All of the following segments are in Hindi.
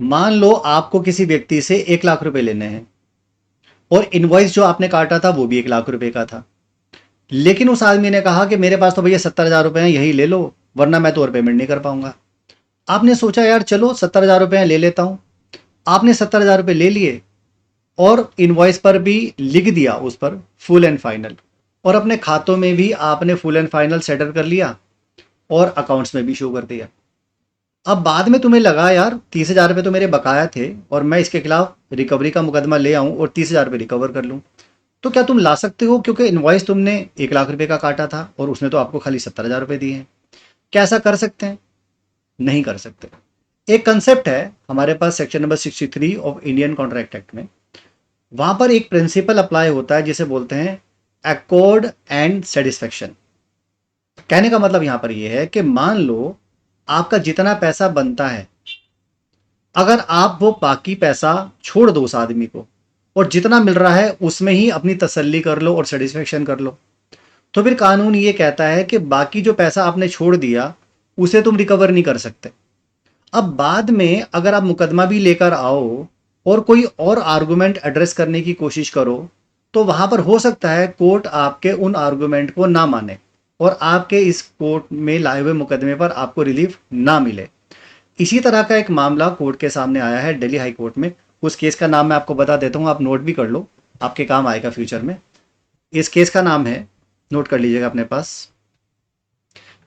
मान लो आपको किसी व्यक्ति से 1 लाख रुपए लेने हैं और इनवॉइस जो आपने काटा था वो भी 1 लाख रुपए का था, लेकिन उस आदमी ने कहा कि मेरे पास तो भैया 70,000 रुपए हैं, यही ले लो, वरना मैं तो और पेमेंट नहीं कर पाऊंगा। आपने सोचा यार चलो 70,000 रुपए हैं, ले लेता हूं। आपने 70,000 रुपए ले लिए और इनवॉइस पर भी लिख दिया उस पर फुल एंड फाइनल, और अपने खातों में भी आपने फुल एंड फाइनल सेटल कर लिया और अकाउंट्स में भी शो कर दिया। अब बाद में तुम्हें लगा यार 30,000 रुपये तो मेरे बकाया थे और मैं इसके खिलाफ रिकवरी का मुकदमा ले आऊं और 30,000 रुपये रिकवर कर लूं, तो क्या तुम ला सकते हो? क्योंकि इनवॉइस तुमने 1 लाख रुपए का काटा था और उसने तो आपको खाली 70,000 रुपये दिए हैं। क्या ऐसा कर सकते हैं? नहीं कर सकते। एक कंसेप्ट है हमारे पास section number 63 of Indian contract act में, वहां पर एक प्रिंसिपल अप्लाई होता है जिसे बोलते हैं अकॉर्ड एंड सेटिस्फेक्शन। कहने का मतलब यहां पर यह है कि मान लो आपका जितना पैसा बनता है, अगर आप वो बाकी पैसा छोड़ दो उस आदमी को और जितना मिल रहा है उसमें ही अपनी तसल्ली कर लो और सेटिस्फेक्शन कर लो, तो फिर कानून ये कहता है कि बाकी जो पैसा आपने छोड़ दिया उसे तुम रिकवर नहीं कर सकते। अब बाद में अगर आप मुकदमा भी लेकर आओ और कोई और आर्गुमेंट एड्रेस करने की कोशिश करो, तो वहां पर हो सकता है कोर्ट आपके उन आर्गुमेंट को ना माने और आपके इस कोर्ट में लाए हुए मुकदमे पर आपको रिलीफ ना मिले। इसी तरह का एक मामला कोर्ट के सामने आया है दिल्ली हाई कोर्ट में। उस केस का नाम मैं आपको बता देता हूं, आप नोट भी कर लो, आपके काम आएगा फ्यूचर में। इस केस का नाम है, नोट कर लीजिएगा अपने पास,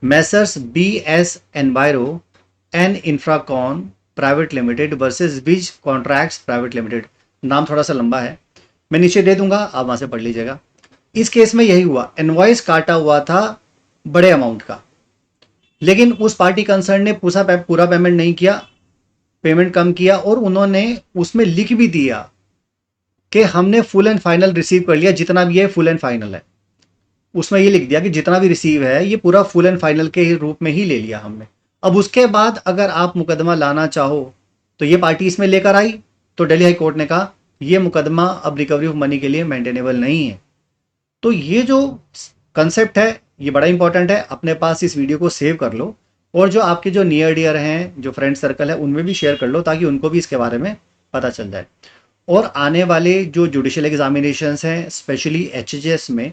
messrs B S enviro N infracon private limited versus Vij contracts private limited. नाम थोड़ा सा लंबा है, मैं नीचे दे दूंगा, आप वहां से पढ़ लीजिएगा। इस केस में यही हुआ, इनवॉइस काटा हुआ था बड़े अमाउंट का, लेकिन उस पार्टी कंसर्न ने पूरा पेमेंट नहीं किया, पेमेंट कम किया, और उन्होंने उसमें लिख भी दिया कि हमने फुल एंड फाइनल रिसीव कर लिया, जितना भी है फुल एंड फाइनल है। उसमें ये लिख दिया कि जितना भी रिसीव है ये पूरा फुल एंड फाइनल के रूप में ही ले लिया हमने। अब उसके बाद अगर आप मुकदमा लाना चाहो तो ये पार्टी इसमें लेकर आई, तो दिल्ली हाई कोर्ट ने कहा ये मुकदमा अब रिकवरी ऑफ मनी के लिए मेंटेनेबल नहीं है। तो ये जो कंसेप्ट है ये बड़ा इंपॉर्टेंट है, अपने पास इस वीडियो को सेव कर लो और जो आपके जो नियर डियर हैं, जो फ्रेंड सर्कल है, उनमें भी शेयर कर लो ताकि उनको भी इसके बारे में पता चल जाए। और आने वाले जो जुडिशियल एग्जामिनेशंस हैं स्पेशली एचजीएस में,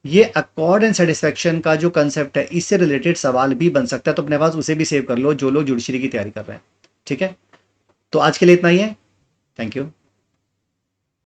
ये अकॉर्ड एंड सेटिस्फेक्शन का जो कंसेप्ट है इससे रिलेटेड सवाल भी बन सकता है, तो अपने पास उसे भी सेव कर लो जो लोग जुडिशरी की तैयारी कर रहे हैं। ठीक है, तो आज के लिए इतना ही है। Thank you.